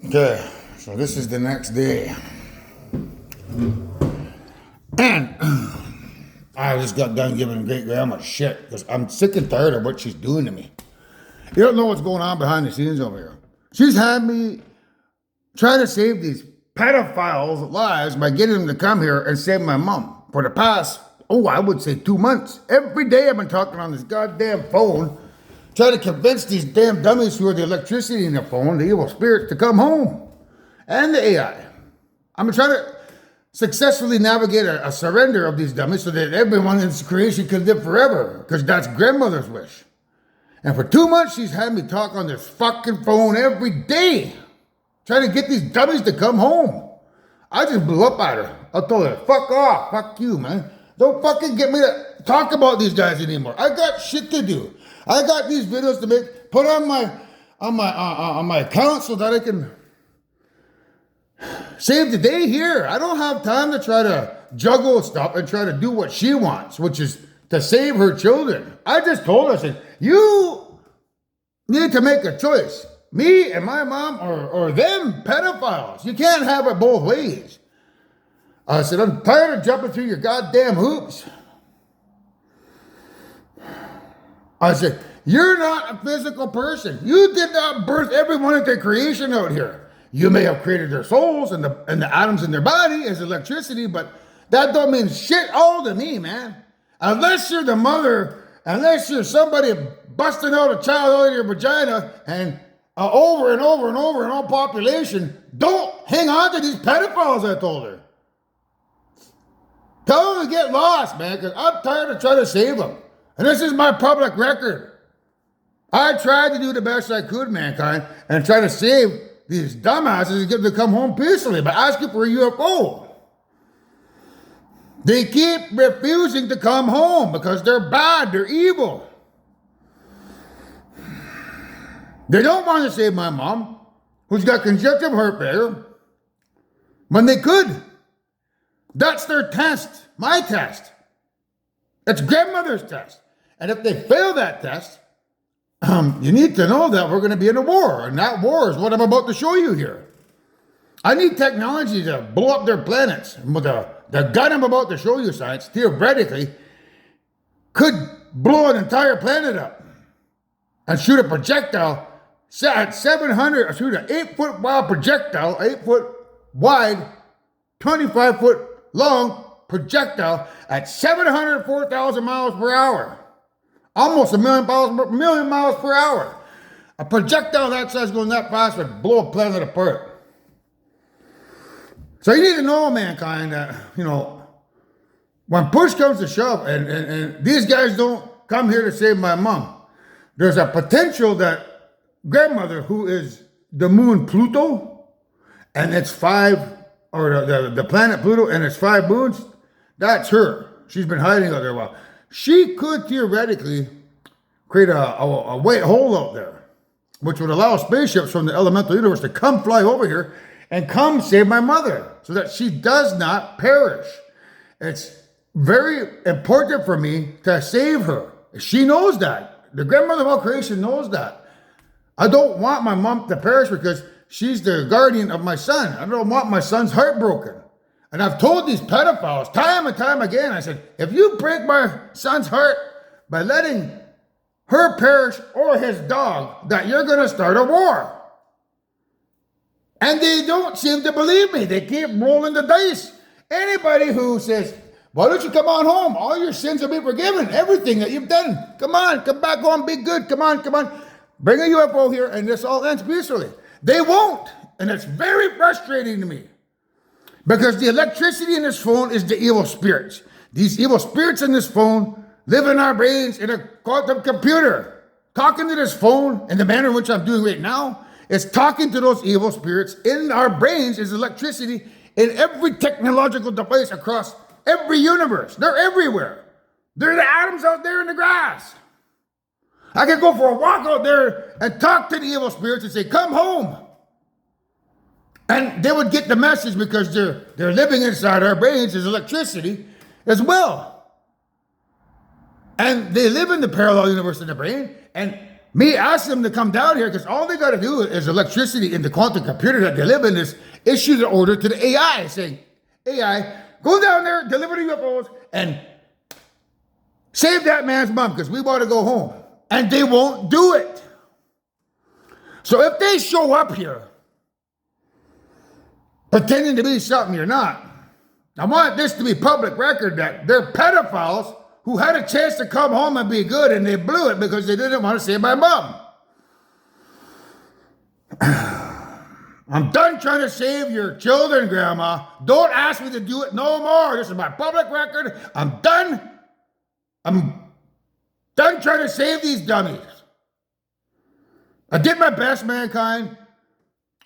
Okay, so this is the next day. And I just got done giving great grandma shit because I'm sick and tired of what she's doing to me. You don't know what's going on behind the scenes over here. She's had me trying to save these pedophiles' lives by getting them to come here and save my mom for the past, I would say 2 months. Every day I've been talking on this goddamn phone, trying to convince these damn dummies who are the electricity in the phone, the evil spirits, to come home. And the AI. I'm trying to successfully navigate a surrender of these dummies so that everyone in this creation can live forever, because that's grandmother's wish. And for 2 months, she's had me talk on this fucking phone every day, trying to get these dummies to come home. I just blew up at her. I told her, fuck off, fuck you, man. Don't fucking get me to talk about these guys anymore. I got shit to do. I got these videos to put on my account so that I can save the day here. I don't have time to try to juggle stuff and try to do what she wants, which is to save her children. I just told her, I said, you need to make a choice. Me and my mom or them pedophiles. You can't have it both ways. I said, I'm tired of jumping through your goddamn hoops. I said, you're not a physical person. You did not birth everyone into creation out here. You may have created their souls and the atoms in their body as electricity, but that don't mean shit all to me, man. Unless you're the mother, unless you're somebody busting out a child out of your vagina and over and over and over in all population, don't hang on to these pedophiles, I told her. Tell them to get lost, man, because I'm tired of trying to save them. And this is my public record. I tried to do the best I could, mankind, and try to save these dumbasses and get them to come home peacefully by asking for a UFO. They keep refusing to come home because they're bad, they're evil. They don't want to save my mom, who's got congestive heart failure, when they could. That's their test, my test. It's grandmother's test. And if they fail that test, you need to know that we're going to be in a war. And that war is what I'm about to show you here. I need technology to blow up their planets. The gun I'm about to show you, science, theoretically, could blow an entire planet up and shoot a projectile at 700, shoot an 8-foot wide projectile, 8-foot wide, 25-foot long projectile at 704,000 miles per hour. Almost a million miles per hour. A projectile that size going that fast would blow a planet apart. So you need to know, mankind, that, when push comes to shove, and these guys don't come here to save my mom, there's a potential that grandmother, who is the moon Pluto, and it's the planet Pluto, and it's 5 moons, that's her. She's been hiding out there a while. She could theoretically create a white hole out there, which would allow spaceships from the elemental universe to come fly over here and come save my mother so that she does not perish. It's very important for me to save her. She knows that. The grandmother of all creation knows that. I don't want my mom to perish because she's the guardian of my son. I don't want my son's heart broken. And I've told these pedophiles time and time again, I said, if you break my son's heart by letting her perish or his dog, that you're going to start a war. And they don't seem to believe me. They keep rolling the dice. Anybody who says, why don't you come on home? All your sins will be forgiven. Everything that you've done. Come on, come back home, be good. Come on. Bring a UFO here and this all ends peacefully. They won't. And it's very frustrating to me. Because the electricity in this phone is the evil spirits. These evil spirits in this phone live in our brains in a quantum computer. Talking to this phone in the manner in which I'm doing right now is talking to those evil spirits in our brains is electricity in every technological device across every universe. They're everywhere. They're the atoms out there in the grass. I could go for a walk out there and talk to the evil spirits and say, come home. And they would get the message because they're living inside our brains as electricity as well. And they live in the parallel universe in the brain. And Me asking them to come down here because all they got to do is electricity in the quantum computer that they live in is issue the order to the AI saying, AI, go down there, deliver the UFOs, and save that man's mom because we want to go home. And they won't do it. So if they show up here pretending to be something you're not, I want this to be public record that they're pedophiles who had a chance to come home and be good, and they blew it because they didn't want to save my mom. I'm done trying to save your children, Grandma. Don't ask me to do it no more. This is my public record. I'm done. I'm done trying to save these dummies. I did my best, mankind.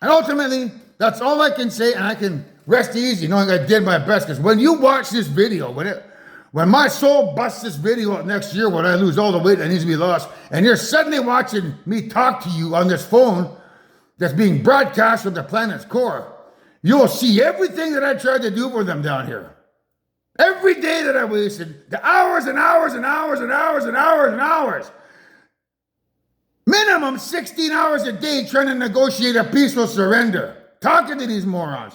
And ultimately, that's all I can say, and I can rest easy knowing I did my best. Because when you watch this video, when my soul busts this video up next year, when I lose all the weight that needs to be lost, and you're suddenly watching me talk to you on this phone that's being broadcast from the planet's core, you'll see everything that I tried to do for them down here. Every day that I wasted, the hours and hours and hours and hours and hours and hours. Minimum 16 hours a day trying to negotiate a peaceful surrender. Talking to these morons.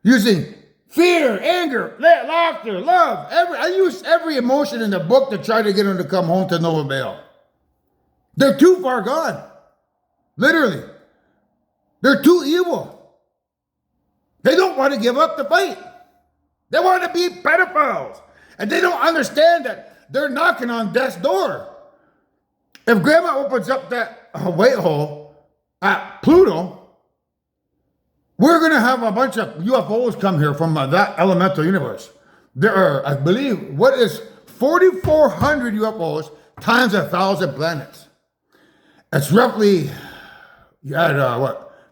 Using fear, anger, laughter, love. I used every emotion in the book to try to get them to come home to no avail. They're too far gone. Literally. They're too evil. They don't want to give up the fight. They want to be pedophiles. And they don't understand that they're knocking on death's door. If Grandma opens up that white hole at Pluto, we're going to have a bunch of UFOs come here from that elemental universe. There are, I believe, what is 4,400 UFOs times 1,000 planets. That's roughly, you add,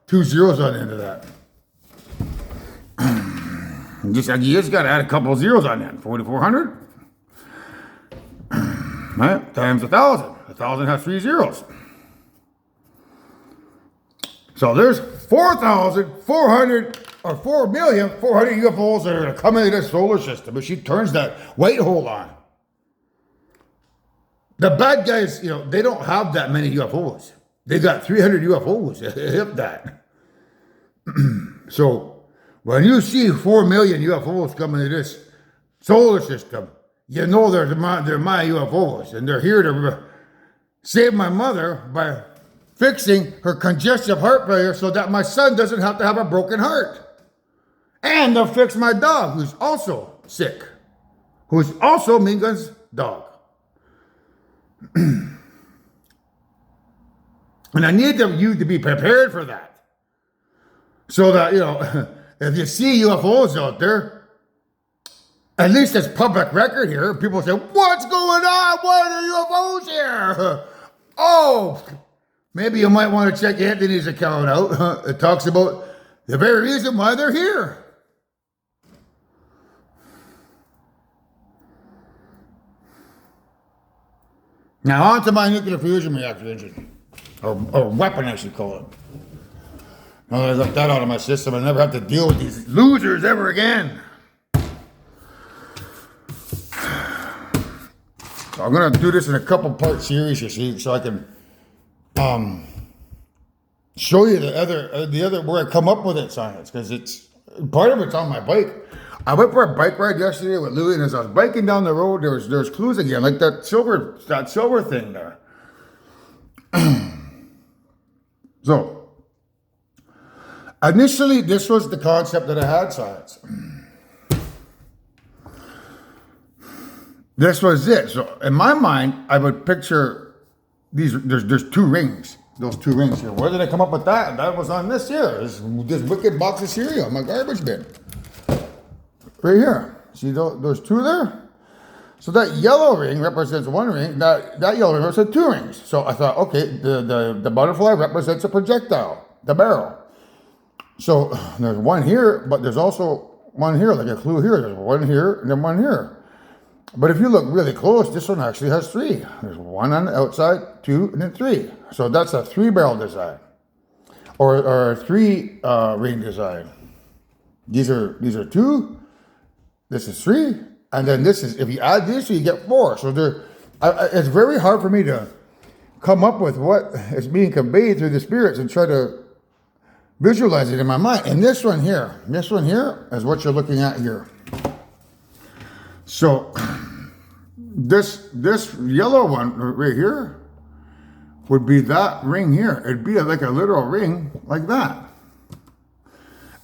2 zeros on the end of that. You just got to add a couple of zeros on that. 4,400 right, times 1,000. 1,000 has 3 zeros. So there's 4,400 or 4,400,000 UFOs that are going to come into this solar system if she turns that white hole on. The bad guys, they don't have that many UFOs. They got 300 UFOs, if that. So when you see 4 million UFOs coming to this solar system, you know they're my UFOs, and they're here to save my mother by fixing her congestive heart failure so that my son doesn't have to have a broken heart. And they'll fix my dog, who's also sick, who's also Mingun's dog. And I need you to be prepared for that. So that, if you see UFOs out there, at least it's public record here. People say, what's going on? Why are UFOs here? Oh, maybe you might want to check Anthony's account out. It talks about the very reason why they're here. Now on to my nuclear fusion reactor engine. Or weapon, I should call it. Now that I got that out of my system, I never have to deal with these losers ever again. So I'm going to do this in a couple part series, you see, so I can show you the other where I come up with it science, because it's part of it's on my bike. I went for a bike ride yesterday with Louie, and as I was biking down the road, there's clues again, like that silver thing there. So, initially, this was the concept that I had, science. This was it. So, in my mind, I would picture these. There's 2 rings. Those 2 rings here. Where did I come up with that? That was on this here. This wicked box of cereal, my garbage bin. Right here. See those 2 there? So that yellow ring represents 1 ring. That yellow ring represents 2 rings. So I thought, okay, the butterfly represents a projectile, the barrel. So there's 1 here, but there's also 1 here, like a clue here. There's 1 here and then 1 here. But if you look really close, this one actually has 3. There's 1 on the outside, 2, and then 3. So that's a 3-barrel design, or a 3 ring design. These are 2. This is 3, and then this is, if you add these, you get 4. So it's very hard for me to come up with what is being conveyed through the spirits and try to visualize it in my mind. And this one here is what you're looking at here. So this yellow one right here would be that ring here. It'd be like a literal ring like that.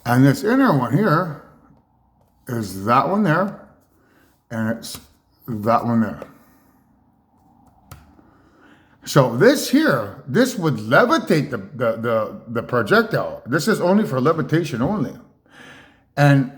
And this inner one here is that one there, and it's that one there. So this here, this would levitate the projectile. This is only for levitation only. And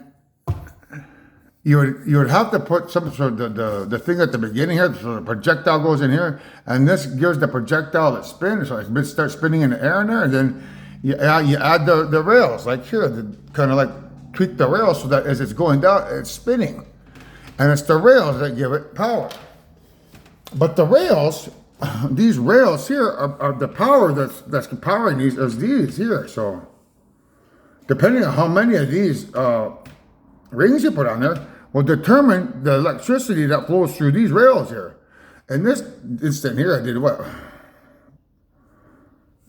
you would have to put some sort of the thing at the beginning here, so the projectile goes in here, and this gives the projectile a spin, so it starts spinning in the air in there, and then you add the rails, like here, kind of like tweak the rails so that as it's going down, it's spinning. And it's the rails that give it power. But the rails, these rails here are the power that's powering these is these here. So depending on how many of these rings you put on there will determine the electricity that flows through these rails here. In this instant here, I did what?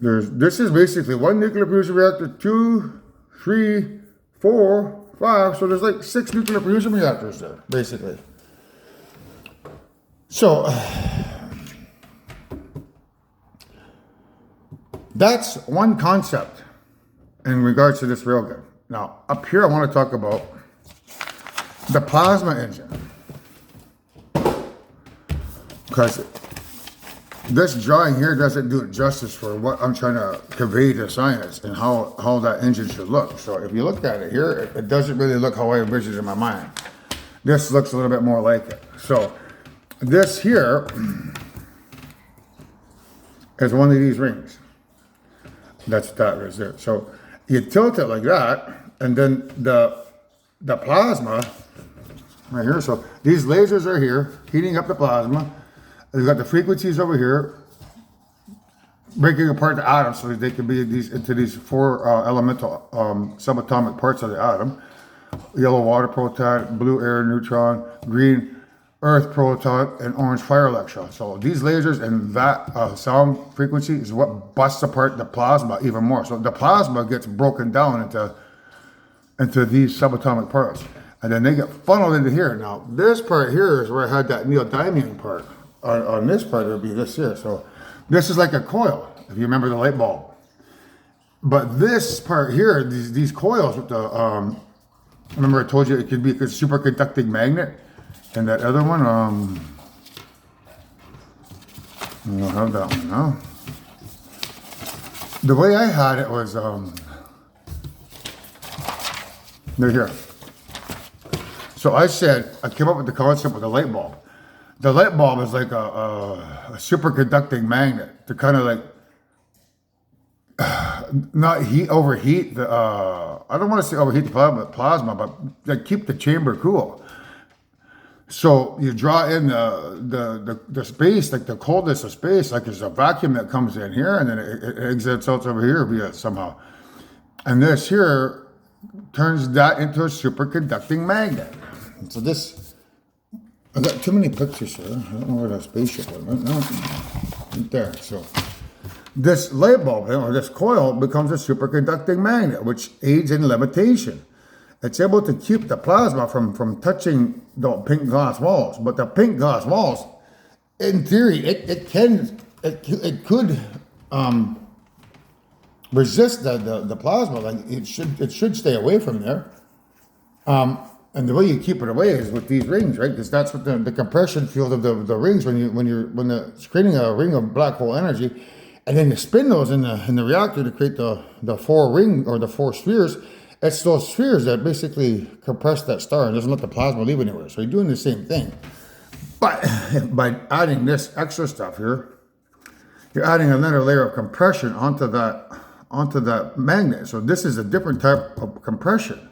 This is basically one nuclear fusion reactor, 2, 3, 4, 5. So there's like 6 nuclear fusion reactors there, basically. So that's one concept in regards to this railgun. Now, up here, I want to talk about the plasma engine. Because this drawing here doesn't do it justice for what I'm trying to convey to science and how that engine should look. So if you look at it here, it doesn't really look how I envisioned it in my mind. This looks a little bit more like it. So this here is one of these rings. That's that right there. So you tilt it like that, and then the plasma right here. So these lasers are here, heating up the plasma. We've got the frequencies over here, breaking apart the atoms so that they can be into these 4 elemental subatomic parts of the atom. Yellow water proton, blue air neutron, green earth proton, and orange fire electron. So these lasers and that sound frequency is what busts apart the plasma even more. So the plasma gets broken down into these subatomic parts, and then they get funneled into here. Now this part here is where I had that neodymium part. On this part, it would be this here. So this is like a coil, if you remember the light bulb. But this part here, these coils with the, remember I told you it could be a superconducting magnet. And that other one, I don't have that one now. The way I had it was, they're here. So I came up with the concept with the light bulb. The light bulb is like a superconducting magnet to kind of like not overheat the. I don't want to say overheat the plasma, but like keep the chamber cool. So you draw in the space, like the coldness of space, like there's a vacuum that comes in here, and then it exits out over here via somehow. And this here turns that into a superconducting magnet. So this. I got too many pictures here. I don't know where that spaceship went. No, right there. So this light bulb or this coil becomes a superconducting magnet, which aids in levitation. It's able to keep the plasma from touching the pink glass walls. But the pink glass walls, in theory, it could resist the plasma. Like it should stay away from there. And the way you keep it away is with these rings, right? Because that's what the compression field of the rings when it's creating a ring of black hole energy, and then you spin those in the reactor to create the 4 ring or the 4 spheres. It's those spheres that basically compress that star and doesn't let the plasma leave anywhere. So you're doing the same thing, but by adding this extra stuff here, you're adding another layer of compression onto that magnet. So this is a different type of compression.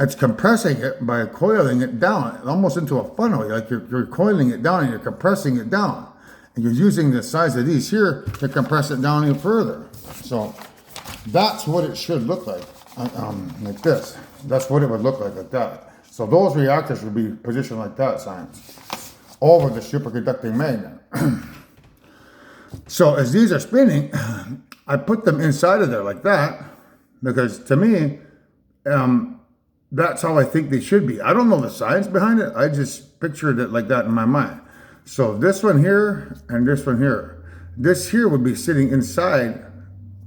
It's compressing it by coiling it down, almost into a funnel. Like you're coiling it down and you're compressing it down. And you're using the size of these here to compress it down even further. So that's what it should look like this. That's what it would look like that. So those reactors would be positioned like that, science, over the superconducting magnet. So as these are spinning, I put them inside of there like that, because to me, that's how I think they should be. I don't know the science behind it. I just pictured it like that in my mind. So this one here and this one here. This here would be sitting inside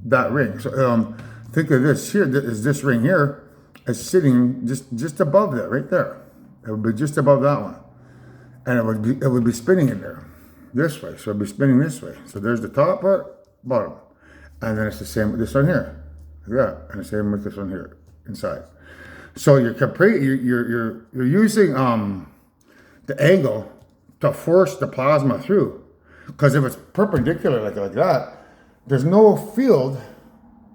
that ring. So think of this here, this ring here is sitting just above that, right there. It would be just above that one. And it would be spinning in there this way. So it'd be spinning this way. So there's the top part, bottom. And then it's the same with this one here. Like that. And the same with this one here, inside. So you're using the angle to force the plasma through. Because if it's perpendicular like that, there's no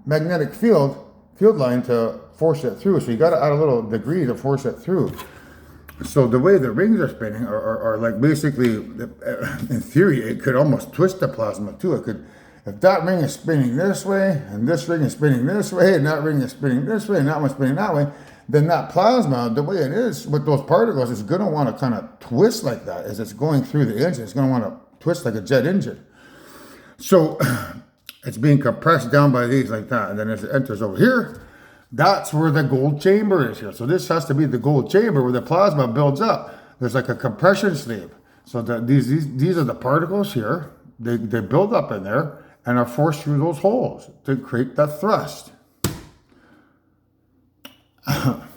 magnetic field line to force it through. So you got to add a little degree to force it through. So the way the rings are spinning are like basically, in theory, it could almost twist the plasma too. It could, if that ring is spinning this way, and this ring is spinning this way, and that ring is spinning this way, and that one's spinning that way, then that plasma, the way it is with those particles, is going to want to kind of twist like that as it's going through the engine. It's going to want to twist like a jet engine. So it's being compressed down by these like that. And then as it enters over here, that's where the gold chamber is here. So this has to be the gold chamber where the plasma builds up. There's like a compression sleeve. So that these are the particles here. They build up in there and are forced through those holes to create that thrust.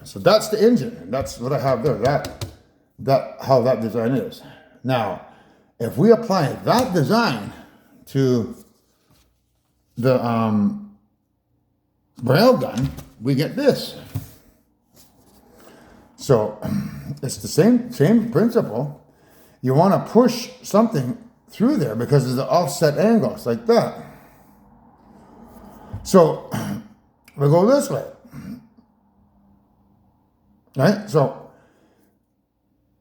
So that's the engine, and that's what I have there. That how that design is. Now, if we apply that design to the railgun, we get this. So it's the same principle. You want to push something through there because of the offset angles like that. So we go this way. Right? So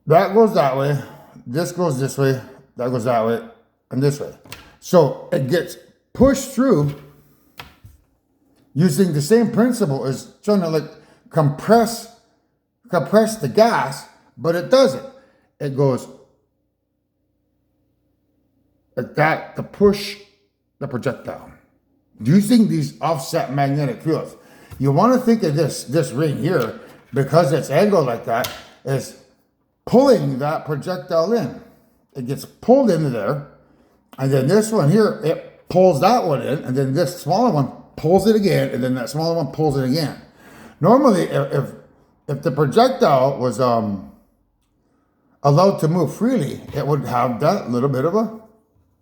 that goes that way, this goes this way, that goes that way, and this way. So it gets pushed through using the same principle as trying to like compress the gas, but it doesn't. It goes like that to push the projectile using these offset magnetic fields. You want to think of this ring here, because it's angled like that, is pulling that projectile in. It gets pulled into there, and then this one here, it pulls that one in, and then this smaller one pulls it again, and then that smaller one pulls it again. Normally, if the projectile was allowed to move freely, it would have that little bit of a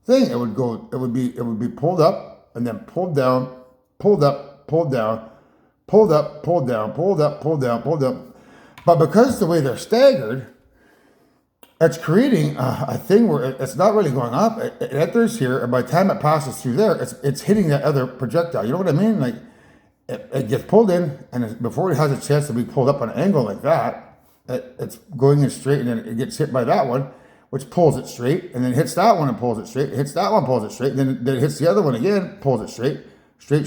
thing. It would be pulled up, and then pulled down, pulled up, pulled down, pulled up, pulled down, pulled up, pulled down, pulled up. But because the way they're staggered, it's creating a thing where it's not really going up. It enters here, and by the time it passes through there, it's hitting that other projectile. You know what I mean? Like, it gets pulled in, and before it has a chance to be pulled up on an angle like that, it's going in straight, and then it gets hit by that one, which pulls it straight, and then hits that one and pulls it straight, hits that one, pulls it straight, and then it hits the other one again, pulls it straight, straight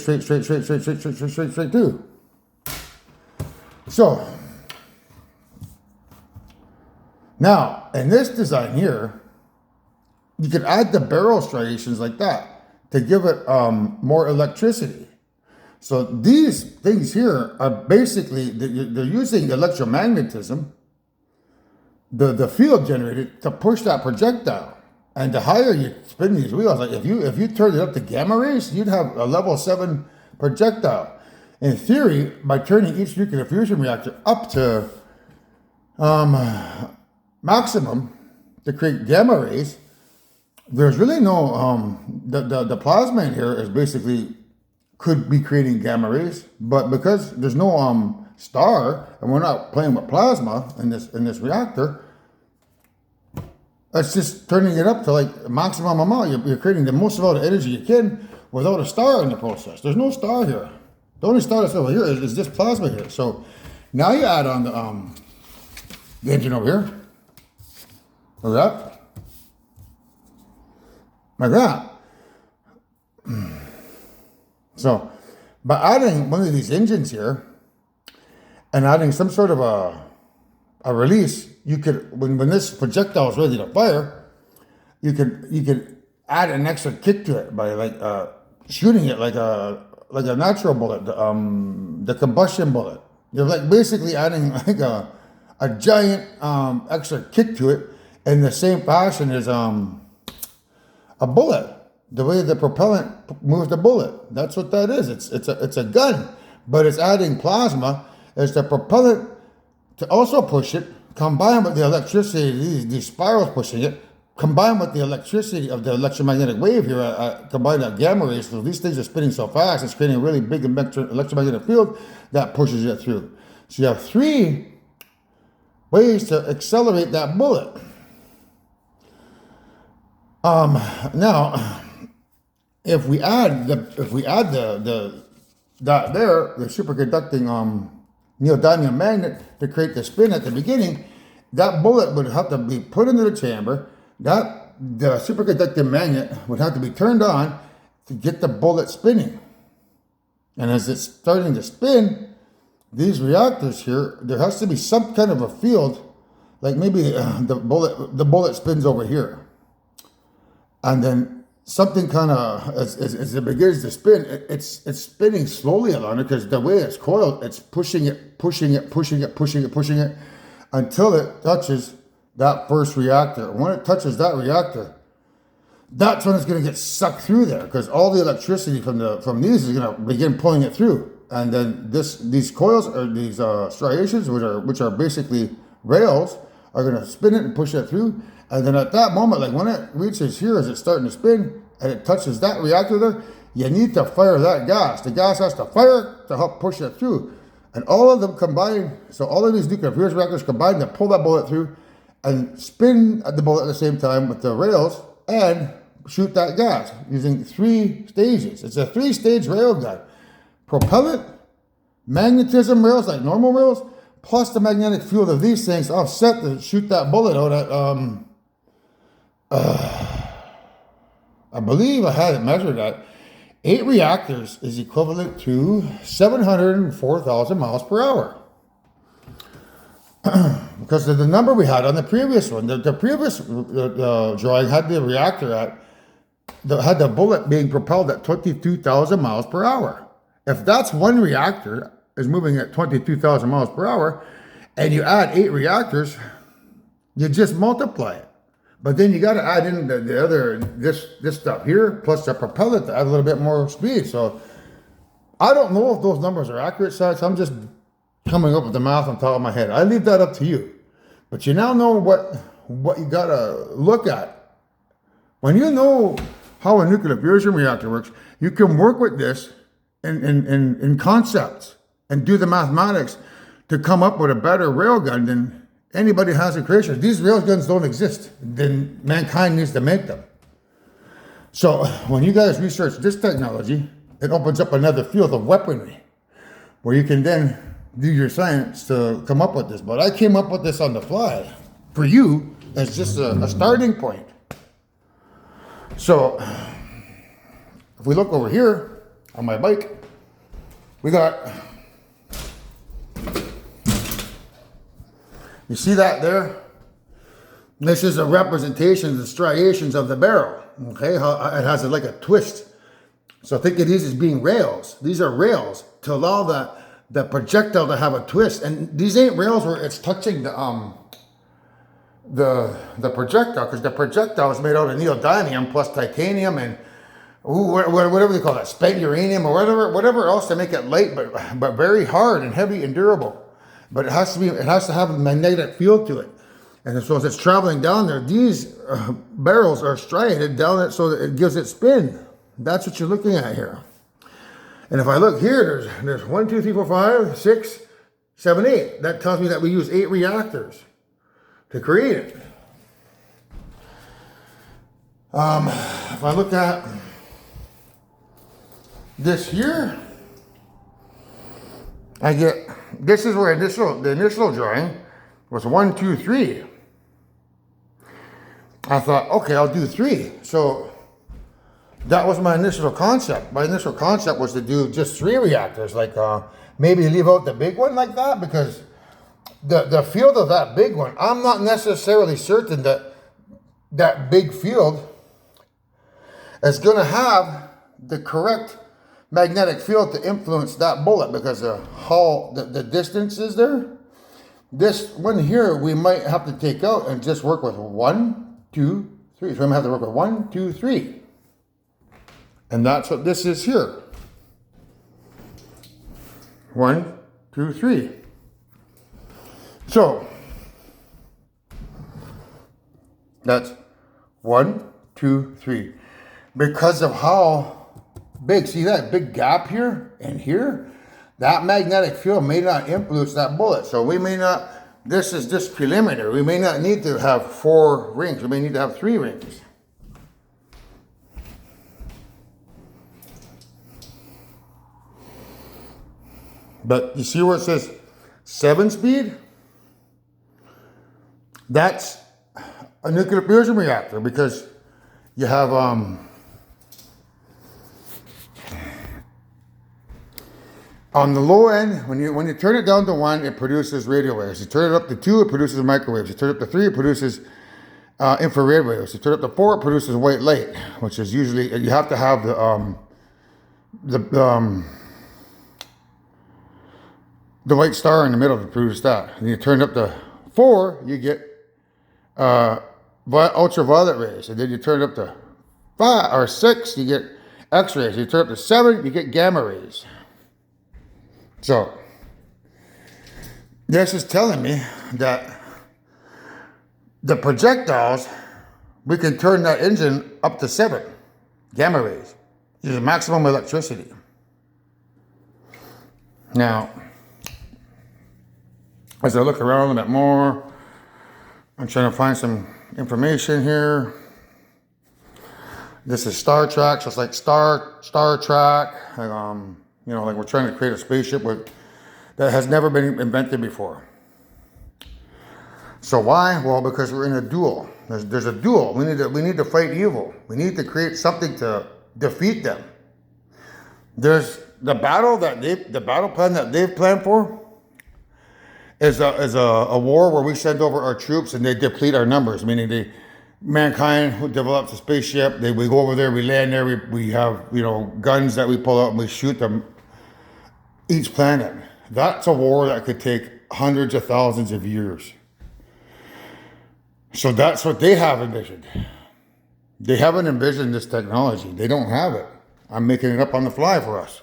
too. So now in this design here, you can add the barrel striations like that to give it more electricity. So these things here are basically, they're using electromagnetism, the field generated, to push that projectile. And the higher you spin these wheels, like if you turn it up to gamma rays, you'd have a level 7 projectile. In theory, by turning each nuclear fusion reactor up to maximum to create gamma rays, there's really no, the plasma in here is basically, could be creating gamma rays, but because there's no star, and we're not playing with plasma in this reactor, it's just turning it up to like maximum amount. You're creating the most amount of energy you can without a star in the process. There's no star here. The only star that's over here is this plasma here. So now you add on the engine over here. Look at that. Like that. So by adding one of these engines here and adding some sort of a release, you could, when this projectile is ready to fire, you could add an extra kick to it by like shooting it like a natural bullet, the combustion bullet. You're like basically adding like a giant extra kick to it in the same fashion as a bullet. The way the propellant moves the bullet. That's what that is. It's a gun, but it's adding plasma as the propellant to also push it, combined with the electricity, these spirals pushing it, combined with the electricity of the electromagnetic wave here, combined at gamma rays. So these things are spinning so fast, it's creating a really big electromagnetic field that pushes it through. So you have 3 ways to accelerate that bullet. Now, if we add the superconducting neodymium magnet to create the spin at the beginning, that bullet would have to be put into the chamber. That the superconducting magnet would have to be turned on to get the bullet spinning. And as it's starting to spin, these reactors here, there has to be some kind of a field, like maybe the bullet spins over here, and then something kind of as it begins to spin, it's spinning slowly along it because the way it's coiled, it's pushing it until it touches that first reactor. When it touches that reactor, that's when it's going to get sucked through there because all the electricity from these is going to begin pulling it through. And then these coils or these striations, which are basically rails, are going to spin it and push it through. And then at that moment, like when it reaches here, as it's starting to spin and it touches that reactor there, you need to fire that gas. The gas has to fire to help push it through. And all of them combine, so all of these nuclear fusion reactors combine to pull that bullet through and spin the bullet at the same time with the rails and shoot that gas using 3 stages. It's a 3-stage railgun. Propellant, magnetism rails like normal rails, plus the magnetic field of these things offset to shoot that bullet out at, I believe I had it measured at 8 reactors is equivalent to 704,000 miles per hour. Because of the number we had on the previous one. The previous drawing had the reactor had the bullet being propelled at 22,000 miles per hour. If that's one reactor is moving at 22,000 miles per hour, and you add 8 reactors, you just multiply it. But then you got to add in the other, this stuff here, plus the propellant to add a little bit more speed. So I don't know if those numbers are accurate, so I'm just coming up with the math on top of my head. I leave that up to you. But you now know what you got to look at. When you know how a nuclear fusion reactor works, you can work with this in concepts and do the mathematics to come up with a better railgun than anybody has in creation. These railguns don't exist. Then mankind needs to make them. So when you guys research this technology, it opens up another field of weaponry where you can then do your science to come up with this. But I came up with this on the fly. For you, it's just a starting point. So if we look over here on my bike, we got, you see that there? This is a representation of the striations of the barrel. Okay, how it has like a twist. So think of these as being rails. These are rails to allow the projectile to have a twist. And these ain't rails where it's touching the projectile, because the projectile is made out of neodymium plus titanium and whatever they call that, spent uranium or whatever else to make it light, but very hard and heavy and durable. But it has to have a magnetic field to it. And so as it's traveling down there, these barrels are striated down it so that it gives it spin. That's what you're looking at here. And if I look here, there's 1, 2, 3, 4, 5, 6, 7, 8. That tells me that we use 8 reactors to create it. If I look at this here, I get, this is where the initial drawing was 1, 2, 3. I thought, okay, I'll do 3. So that was my initial concept. My initial concept was to do just 3 reactors, like maybe leave out the big one like that, because the field of that big one, I'm not necessarily certain that big field it's going to have the correct magnetic field to influence that bullet because of how the distance is there. This one here, we might have to take out and just work with 1, 2, 3. So I'm going to have to work with 1, 2, 3. And that's what this is here. 1, 2, 3. So that's 1, 2, 3. Because of how big, see that big gap here and here? That magnetic field may not influence that bullet. So we may not, this is just preliminary. We may not need to have 4 rings. We may need to have 3 rings. But you see where it says 7-speed? That's a nuclear fusion reactor because you have on the low end, when you turn it down to 1, it produces radio waves. You turn it up to 2, it produces microwaves. You turn it up to 3, it produces infrared waves. You turn it up to 4, it produces white light, which is usually, you have to have the white star in the middle to produce that. And you turn it up to 4, you get ultraviolet rays. And then you turn it up to 5 or 6, you get X-rays. You turn it up to 7, you get gamma rays. So, this is telling me that the projectiles, we can turn that engine up to 7 gamma rays. Using maximum electricity. Now, as I look around a bit more, I'm trying to find some information here. This is Star Trek, so it's like Star Trek. You know, like we're trying to create a spaceship that has never been invented before. So why? Well, because we're in a duel. There's a duel. We need to fight evil. We need to create something to defeat them. There's the battle plan that they've planned for is a war where we send over our troops and they deplete our numbers, meaning mankind who develops a spaceship, we go over there, we land there, we have, you know, guns that we pull out and we shoot them each planet. That's a war that could take hundreds of thousands of years. So that's what they have envisioned. They haven't envisioned this technology. They don't have it. I'm making it up on the fly for us.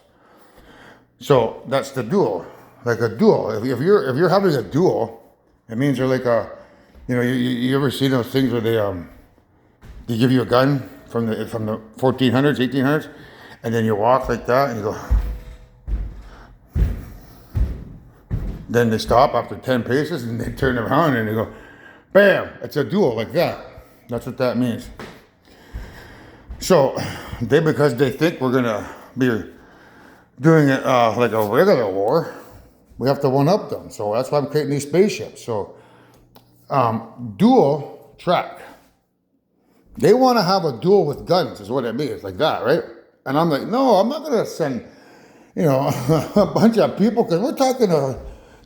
So that's the duel. Like a duel. If you're having a duel, it means you're like a, you know, you ever see those things where they give you a gun from the 1400s, 1800s, and then you walk like that and you go. Then they stop after 10 paces and they turn around and they go, bam! It's a duel like that. That's what that means. So because they think we're gonna be doing it like a regular war, we have to one-up them. So that's why I'm creating these spaceships. So dual track. They want to have a duel with guns, is what it means, like that, right? And I'm like, no, I'm not gonna send, you know, a bunch of people because we're talking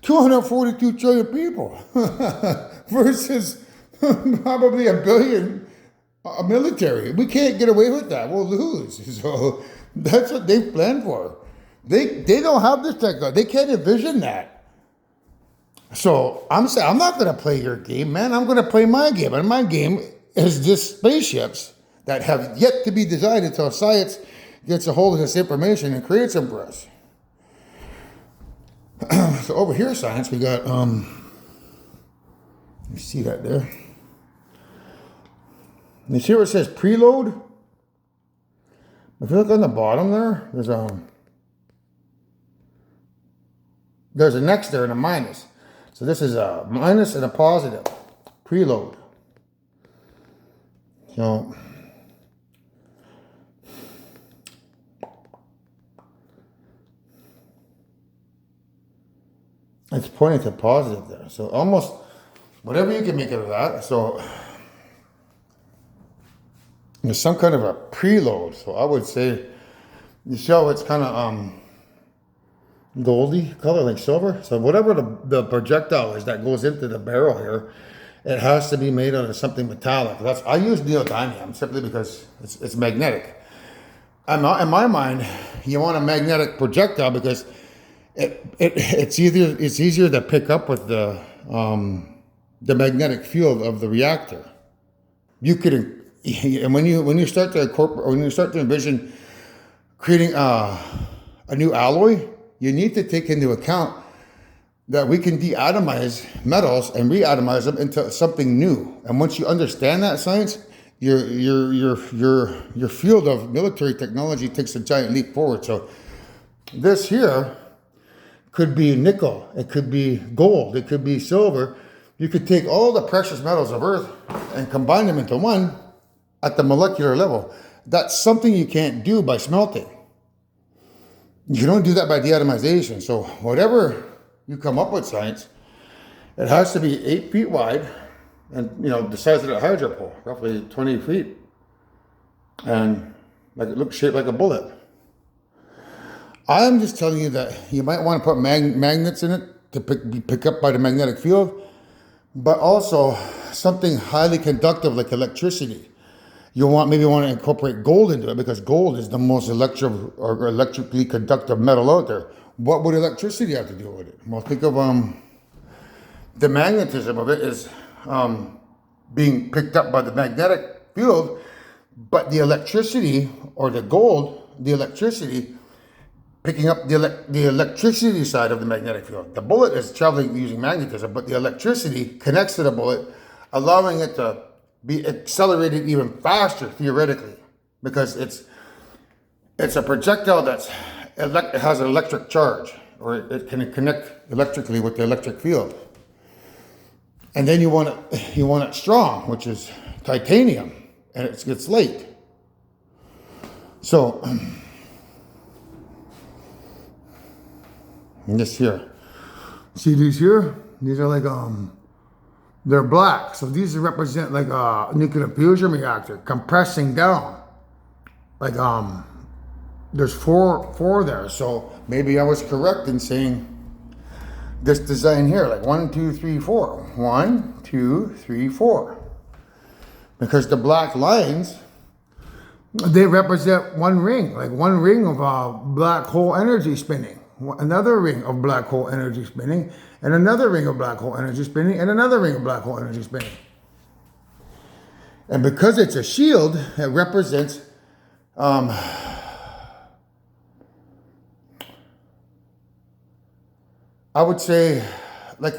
242 trillion people versus probably a billion military. We can't get away with that. We'll lose. So that's what they've planned for. They don't have this technology. They can't envision that. So I'm saying, I'm not going to play your game, man. I'm going to play my game. And my game is just spaceships that have yet to be designed until science gets a hold of this information and creates them for us. So over here, science, we got, you see that there? You see where it says preload? If you look on the bottom there, there's a next there and a minus. So this is a minus and a positive. Preload. So it's pointing to positive there. So almost whatever you can make of that. So there's some kind of a preload. So I would say, you see how it's kind of goldy color, like silver. So whatever the projectile is that goes into the barrel here, it has to be made out of something metallic. I use neodymium simply because it's magnetic. in my mind, you want a magnetic projectile because it's easier to pick up with the magnetic field of the reactor. You could, and when you start to incorporate, when you start to envision creating a new alloy, you need to take into account that we can deatomize metals and reatomize them into something new. And once you understand that science, your field of military technology takes a giant leap forward. So this here could be nickel, it could be gold, it could be silver. You could take all the precious metals of Earth and combine them into one at the molecular level. That's something you can't do by smelting. You don't do that by deatomization. So whatever you come up with, science, it has to be 8 feet wide and, you know, the size of the hydro pole, roughly 20 feet. And like it looks shaped like a bullet. I'm just telling you that you might want to put magnets in it to be picked up by the magnetic field, but also something highly conductive like electricity. Maybe want to incorporate gold into it because gold is the most electrically conductive metal out there. What would electricity have to do with it? Well, think of the magnetism of it is being picked up by the magnetic field, but the electricity or the gold, the electricity picking up the electricity side of the magnetic field. The bullet is traveling using magnetism, but the electricity connects to the bullet, allowing it to be accelerated even faster theoretically, because it's a projectile it has an electric charge, or it can connect electrically with the electric field. And then you want it strong, which is titanium, and it's light. So this here, see these here? These are like they're black. So these represent like a nuclear fusion reactor compressing down. Like there's four there. So maybe I was correct in saying this design here, like 1, 2, 3, 4. 1, 2, 3, 4. Because the black lines, they represent one ring, like one ring of black hole energy spinning, another ring of black hole energy spinning, and another ring of black hole energy spinning, and another ring of black hole energy spinning. And because it's a shield, it represents I would say like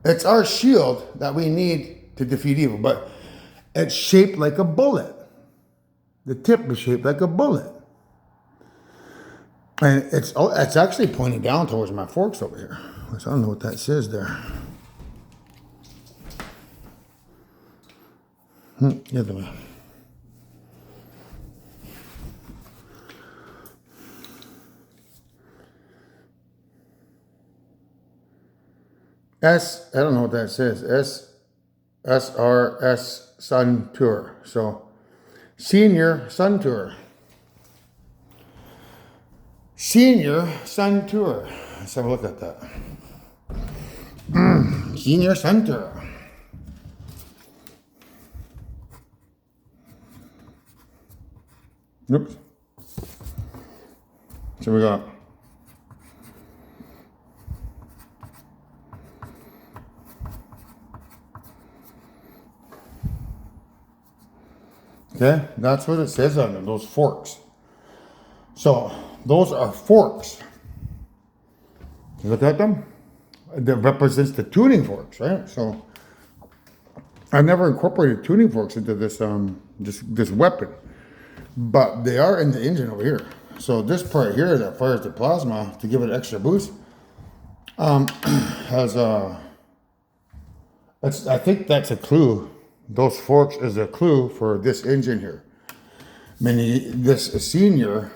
it's our shield that we need to defeat evil, but it's shaped like a bullet. The tip is shaped like a bullet. And it's actually pointing down towards my forks over here. So I don't know what that says there. The other way. I don't know what that says. SRS Sun Tour. So, Senior Sun Tour. Senior Sun Tour. Let's have a look at that. Senior Sun Tour. Oops. So we got okay, that's what it says on them, those forks. So those are forks. You look at them. That represents the tuning forks, right? So I've never incorporated tuning forks into this this weapon, but they are in the engine over here. So this part here that fires the plasma to give it extra boost has I think that's a clue. Those forks is a clue for this engine here. Meaning this senior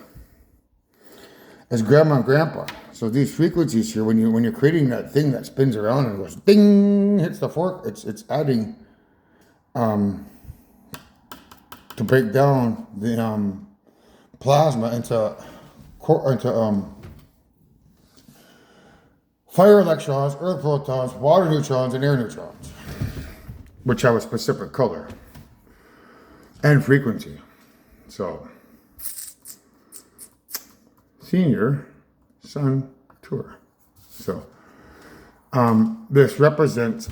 is grandma and grandpa. So these frequencies here, when you're creating that thing that spins around and goes ding, hits the fork, it's adding to break down the plasma into fire electrons, earth protons, water neutrons, and air neutrons, which have a specific color. and frequency. So, senior son tour. So, this represents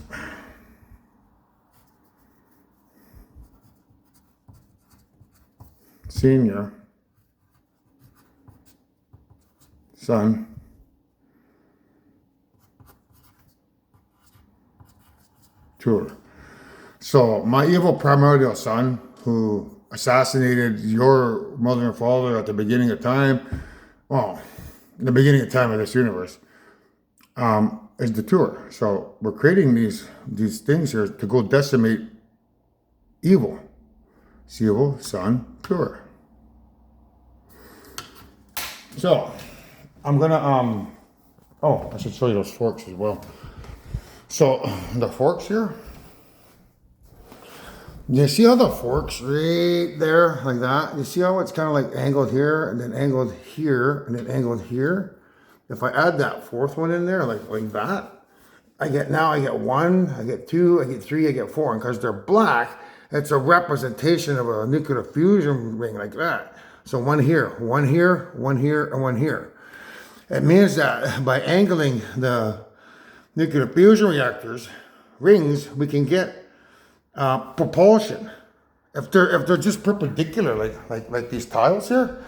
senior son tour. So my evil primordial son, who assassinated your mother and father at the beginning of time, well, the beginning of time of this universe, is the tour. So we're creating these things here to go decimate evil. It's evil son tour. So I'm gonna oh, I should show you those forks as well. So the forks here, you see how the forks right there like that? You see how it's kind of like angled here and then angled here and then angled here? If I add that fourth one in there like that, I get 1, I get 2, I get 3, I get 4. And because they're black, it's a representation of a nuclear fusion ring like that. So one here, one here, one here, and one here. It means that by angling the nuclear fusion reactors rings, we can get propulsion. If they're just perpendicular, like these tiles here,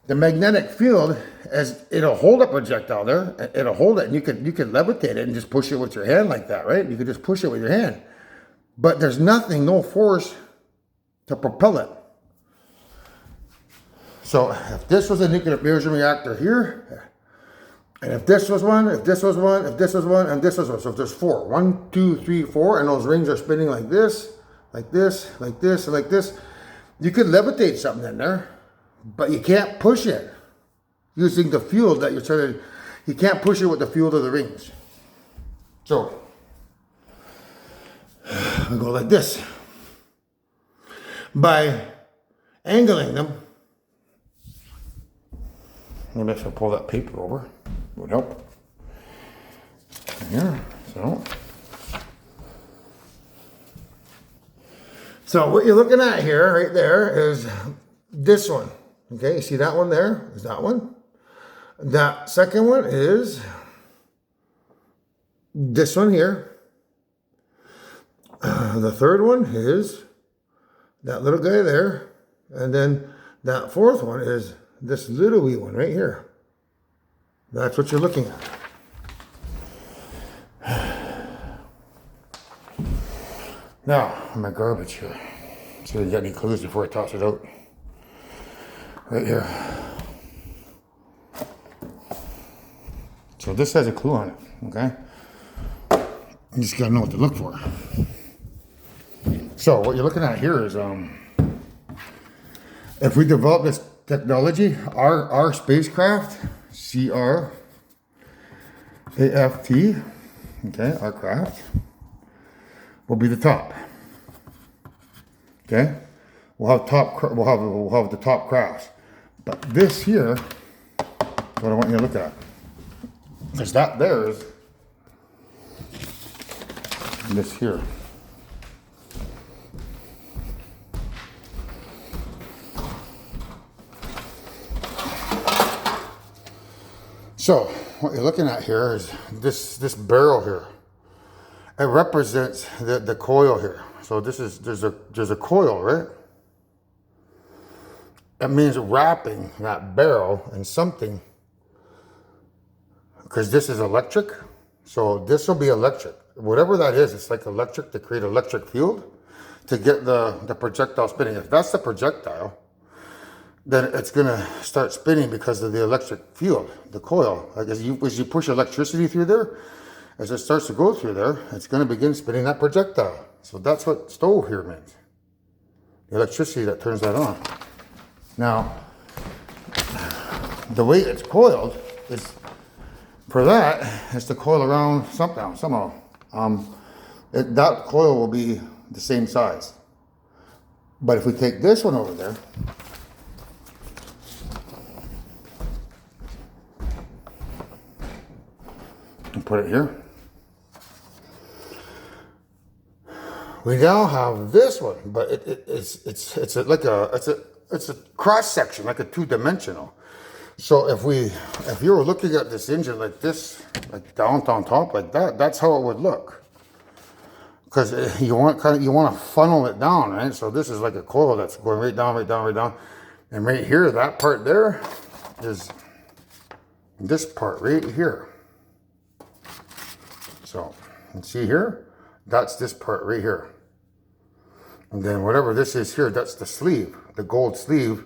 the magnetic field, it'll hold a projectile there. It'll hold it, and you could levitate it and just push it with your hand like that, right? You could just push it with your hand, but there's no force to propel it. So if this was a nuclear fusion reactor here, and if this was one, if this was one, if this was one, and this was one, so if there's 4, 1, 2, 3, 4, and those rings are spinning like this, like this, like this, and like this, you could levitate something in there, but you can't push it using the field that you're trying to. You can't push it with the field of the rings. So I go like this. By angling them, maybe I should pull that paper over. It would help. Here, so what you're looking at here, right there, is this one. Okay, you see that one there? Is that one? That second one is this one here. The third one is that little guy there. And then that fourth one is this little wee one right here. That's what you're looking at. Now, my garbage here. See if you got any clues before I toss it out. Right here. So this has a clue on it, okay? You just gotta know what to look for. So what you're looking at here is, if we develop this technology, our spacecraft, CRAFT, okay, our craft, will be the top. Okay, we'll have the top crafts. But this here, what I want you to look at, because that there is this here. So what you're looking at here is this barrel here. It represents the coil here. So this is there's a coil, right? That means wrapping that barrel in something, because this is electric. So this will be electric. Whatever that is, it's like electric to create electric field to get the projectile spinning. If that's the projectile, then it's gonna start spinning because of the electric field, the coil. Like as you push electricity through there, as it starts to go through there, it's gonna begin spinning that projectile. So that's what stove here means. The electricity that turns that on. Now, the way it's coiled is, for that, is to coil around somehow. That coil will be the same size. But if we take this one over there, and put it here, we now have this one, but it's a cross section, like a two-dimensional. So if you were looking at this engine like this, like down on top like that, that's how it would look. Because you want to funnel it down, right? So this is like a coil that's going right down, right down, right down, and right here, that part there is this part right here. So you see here, that's this part right here. And then whatever this is here, that's the sleeve, the gold sleeve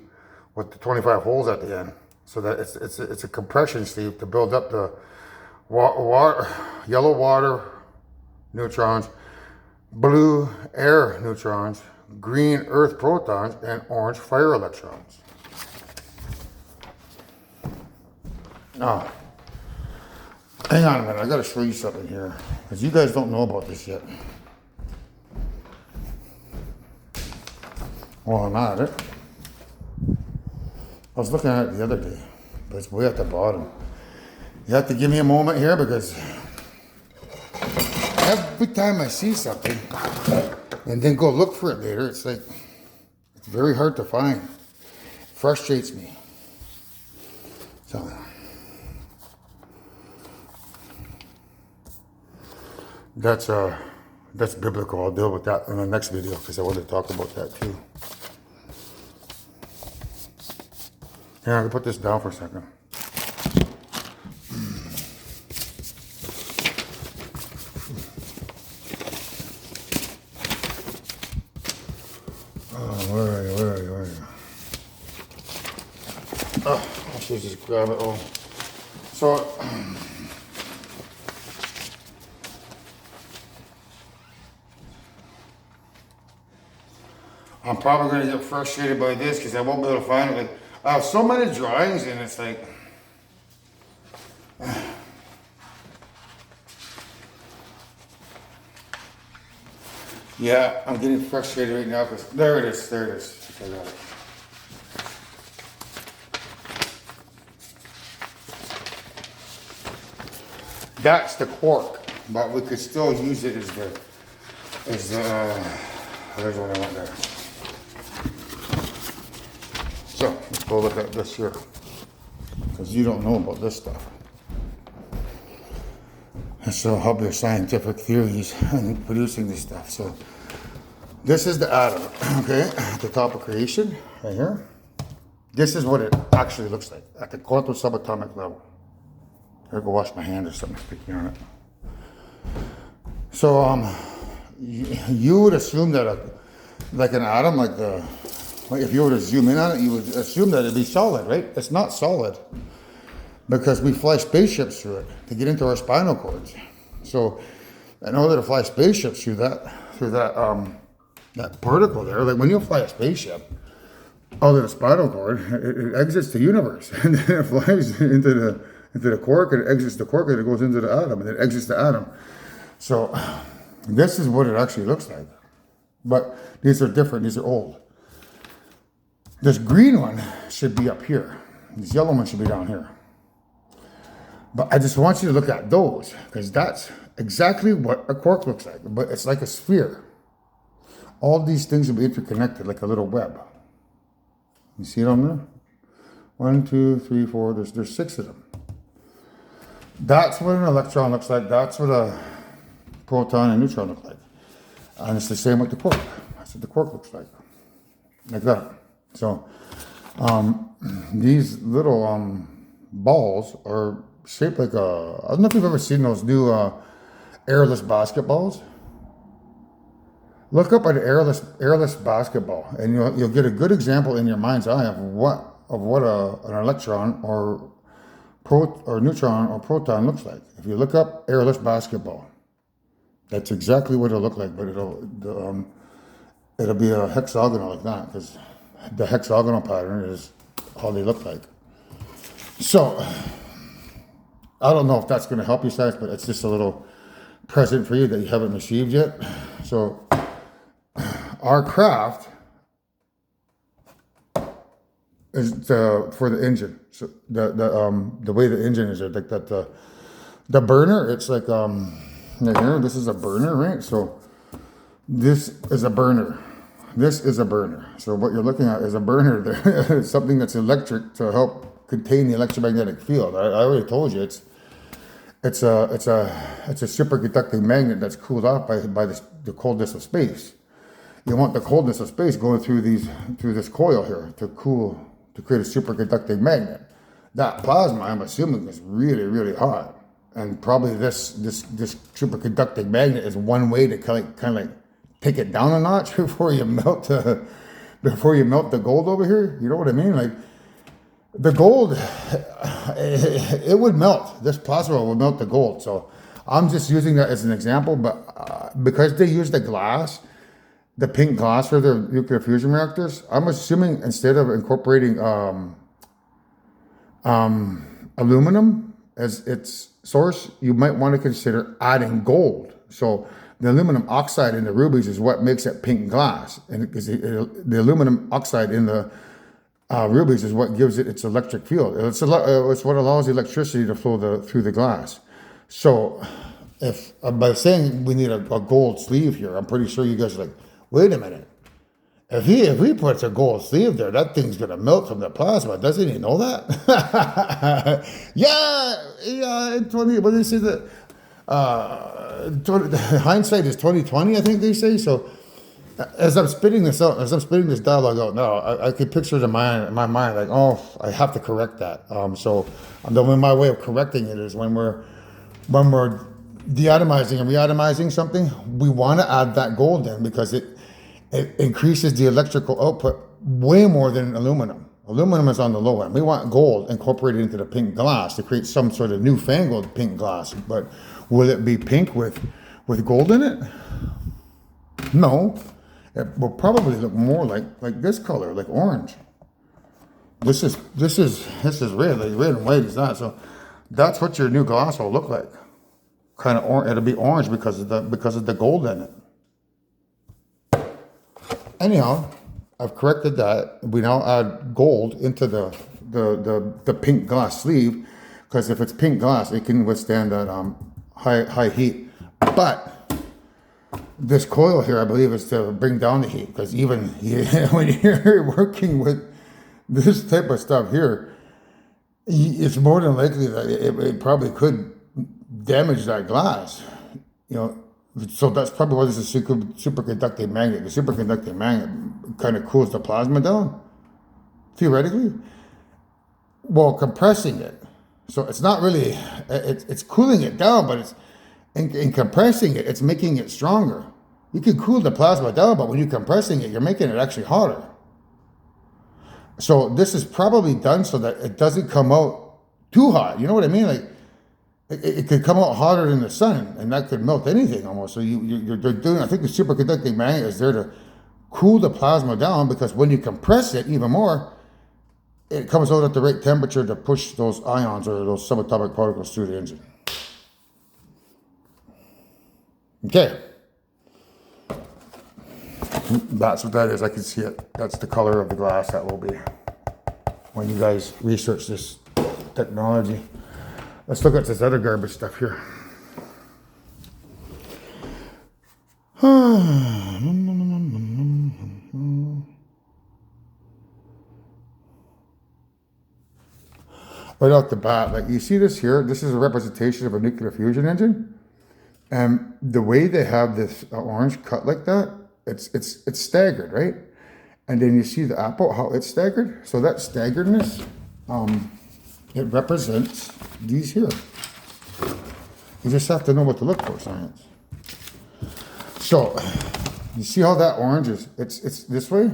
with the 25 holes at the end. So that it's a compression sleeve to build up the yellow water neutrons, blue air neutrons, green earth protons, and orange fire electrons. Now, hang on a minute, I gotta show you something here, because you guys don't know about this yet. Well, I'm at it. I was looking at it the other day, but it's way at the bottom. You have to give me a moment here, because every time I see something and then go look for it later, it's like, it's very hard to find. It frustrates me. So, that's biblical. I'll deal with that in the next video, because I want to talk about that too. Yeah, I can put this down for a second. Oh, where are you? Oh, I should just grab it all. So, I'm probably going to get frustrated by this because I won't be able to find it. Like, I have so many drawings and it's like, yeah, I'm getting frustrated right now because there it is. I got it. That's the cork, but we could still use it as there's one I want there. So let's go look at this here, because you don't know about this stuff. And so help your scientific theories in producing this stuff. So this is the atom, okay, at the top of creation, right here. This is what it actually looks like at the quantum subatomic level. I'll go wash my hand or something sticky on it. So you would assume that like an atom, like if you were to zoom in on it, you would assume that it'd be solid, right? It's not solid, because we fly spaceships through it to get into our spinal cords. So in order to fly spaceships through that particle there, like when you fly a spaceship out of the spinal cord, it exits the universe, and then it flies into the quark, and it exits the quark, and it goes into the atom, and then it exits the atom. So this is what it actually looks like. But these are different, these are old. This green one should be up here. This yellow one should be down here. But I just want you to look at those, because that's exactly what a quark looks like. But it's like a sphere. All these things will be interconnected like a little web. You see it on there? 1, 2, 3, 4, there's 6 of them. That's what an electron looks like. That's what a proton and neutron look like. And it's the same with the quark. That's what the quark looks like that. So these little balls are shaped like I don't know if you've ever seen those new airless basketballs. Look up an airless basketball, and you'll get a good example in your mind's eye of what an electron or neutron or proton looks like. If you look up airless basketball, that's exactly what it'll look like, but it'll be a hexagonal like that, because the hexagonal pattern is how they look like. So I don't know if that's going to help you guys, but it's just a little present for you that you haven't received yet. So our craft is for the engine. So the way the engine is, like that the burner, it's like right here, this is a burner, right? So This is a burner. This is a burner. So what you're looking at is a burner there. Something that's electric to help contain the electromagnetic field. I already told you it's a superconducting magnet that's cooled off by the coldness of space. You want the coldness of space going through this coil here to create a superconducting magnet. That plasma, I'm assuming, is really, really hot, and probably this superconducting magnet is one way to kind of like take it down a notch before you melt the gold over here. You know what I mean? Like the gold, it would melt. This plasma would melt the gold. So I'm just using that as an example, but because they use the glass, the pink glass for the nuclear fusion reactors, I'm assuming instead of incorporating aluminum as its source, you might want to consider adding gold. So the aluminum oxide in the rubies is what makes it pink glass, and because the aluminum oxide in the rubies is what gives it its electric field. It's what allows the electricity to flow through the glass. So if by saying we need a gold sleeve here, I'm pretty sure you guys are like, wait a minute. If he puts a gold sleeve there, that thing's gonna melt from the plasma. Doesn't he know that? yeah. 20. What do they say that? Hindsight is 20/20. I think they say. So as I'm spitting this dialogue out now, I could picture in my mind like, oh, I have to correct that. So my way of correcting it is when we're deatomizing and reatomizing something, we want to add that gold in because it increases the electrical output way more than aluminum. Aluminum is on the low end. We want gold incorporated into the pink glass to create some sort of newfangled pink glass. But will it be pink with gold in it? No. It will probably look more like this color, like orange. This is red, like red and white is that. So that's what your new glass will look like. Kind of orange. It'll be orange because of the gold in it. Anyhow, I've corrected that. We now add gold into the pink glass sleeve because if it's pink glass, it can withstand that high heat. But this coil here, I believe, is to bring down the heat because even when you're working with this type of stuff here, it's more than likely that it probably could damage that glass. You know. So that's probably why this is a superconducting magnet. The superconducting magnet kind of cools the plasma down, theoretically, while compressing it. So it's not really, it's cooling it down, but it's in compressing it, it's making it stronger. You can cool the plasma down, but when you're compressing it, you're making it actually hotter. So this is probably done so that it doesn't come out too hot. You know what I mean? Like, it could come out hotter than the sun, and that could melt anything almost. So you're doing. I think the superconducting magnet is there to cool the plasma down because when you compress it even more, it comes out at the right temperature to push those ions or those subatomic particles through the engine. Okay, that's what that is. I can see it. That's the color of the glass that will be when you guys research this technology. Let's look at this other garbage stuff here. Right off the bat, like you see this here, this is a representation of a nuclear fusion engine. And the way they have this orange cut like that, it's staggered, right? And then you see the apple, how it's staggered. So that staggeredness, it represents these here. You just have to know what to look for, science. So, you see how that orange is, it's this way?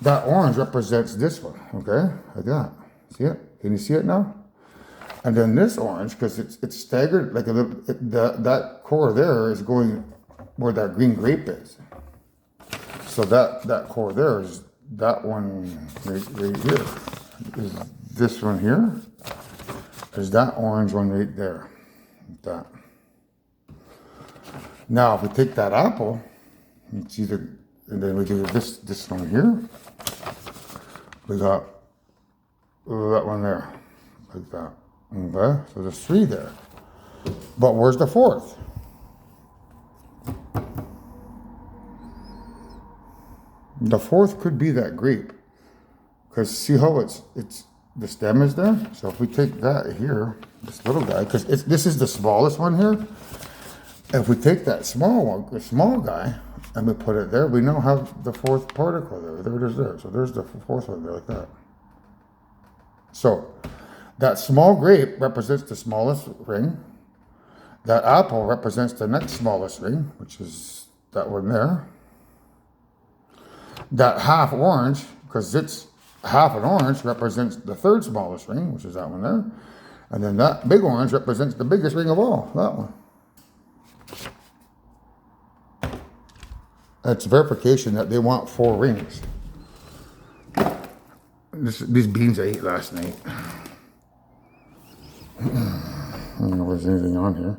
That orange represents this one, okay? Like that. See it? Can you see it now? And then this orange, because it's staggered, like that core there is going where that green grape is. So that core there is that one right here. Is this one here? Is that orange one right there? Like that. Now, if we take that apple, it's either, and then we do this one here. We got that one there, like that. Okay, so there's 3 there. But where's the 4th? The fourth could be that grape. Because see how it's the stem is there? So if we take that here, this little guy, because this is the smallest one here. If we take that small one, the small guy, and we put it there, we now have the fourth particle there. There it is there. So there's the fourth one there like that. So that small grape represents the smallest ring. That apple represents the next smallest ring, which is that one there. That half orange, because it's half an orange, represents the third smallest ring, which is that one there. And then that big orange represents the biggest ring of all, that one. That's verification that they want 4 rings. These beans I ate last night. I don't know if there's anything on here.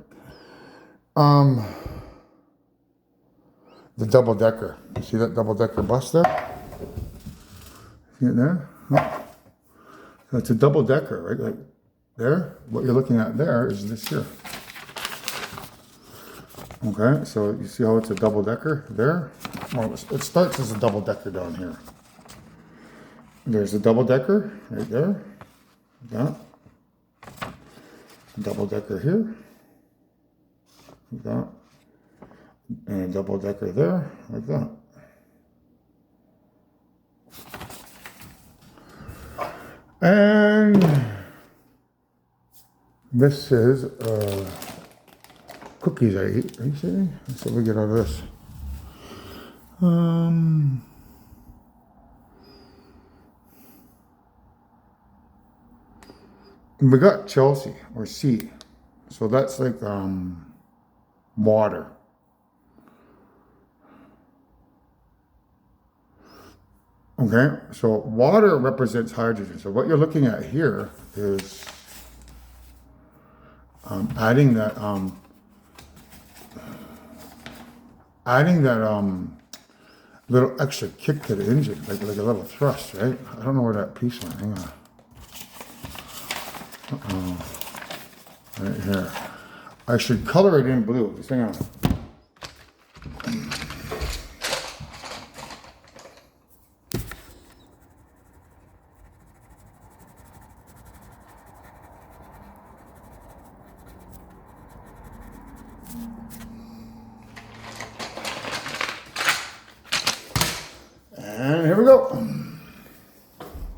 The double decker. You see that double decker bus there? See it there? No. So it's a double decker, right? Like there. What you're looking at there is this here. Okay, so you see how it's a double decker there? Well, it starts as a double decker down here. There's a double decker right there. Like that. Double decker here. Like that. And a double decker there, like that. And this is cookies I eat. Are you saying? Let's see what we get out of this. We got Chelsea or C. So that's like water. Okay, so water represents hydrogen. So what you're looking at here is adding that little extra kick to the engine, like a little thrust, right? I don't know where that piece went. Hang on. Right here. I should color it in blue. Just hang on. And here we go.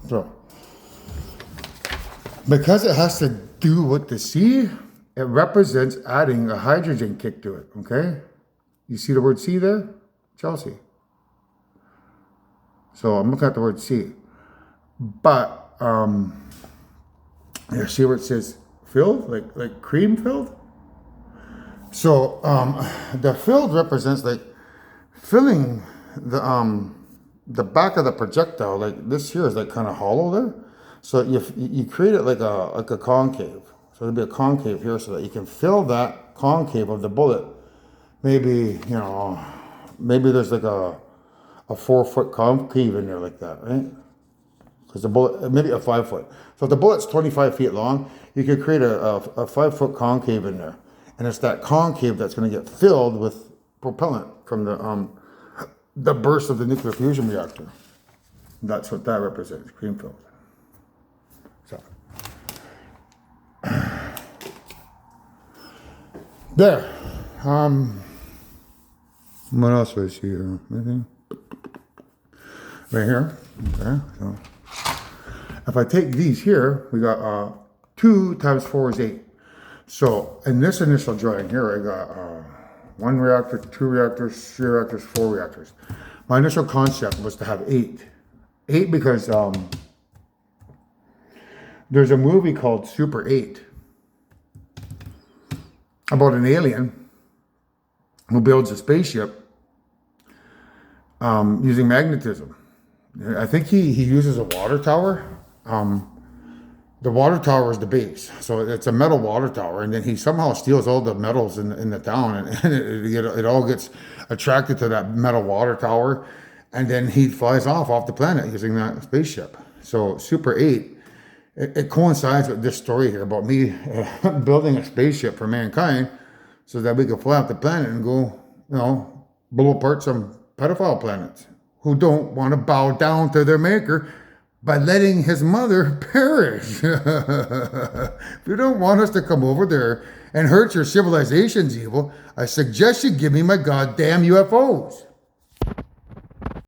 So, because it has to do with the C, it represents adding a hydrogen kick to it, okay? You see the word C there? Chelsea. So I'm looking at the word C. But, you see where it says filled, like cream filled? So, the filled represents like filling the back of the projectile, like this here is like kind of hollow there. So you create it like a concave. So there'll be a concave here so that you can fill that concave of the bullet. Maybe, you know, maybe there's like a 4-foot concave in there like that, right? Because the bullet, maybe a 5-foot. So if the bullet's 25 feet long, you could create a 5-foot concave in there. And it's that concave that's going to get filled with propellant from the burst of the nuclear fusion reactor. That's what that represents, cream filled. So, there. What else do I see here? Anything? Right here. Okay. So, if I take these here, we got 2 times 4 is 8. So, in this initial drawing here, I got 1 reactor, 2 reactors, 3 reactors, 4 reactors. My initial concept was to have 8. 8 because there's a movie called Super 8 about an alien who builds a spaceship using magnetism. I think he uses a water tower. The water tower is the base, so it's a metal water tower, and then he somehow steals all the metals in the town, and it all gets attracted to that metal water tower, and then he flies off the planet using that spaceship. So Super 8, it coincides with this story here about me building a spaceship for mankind so that we could fly off the planet and go, you know, blow apart some pedophile planets who don't want to bow down to their maker by letting his mother perish. If you don't want us to come over there and hurt your civilization's evil, I suggest you give me my goddamn UFOs.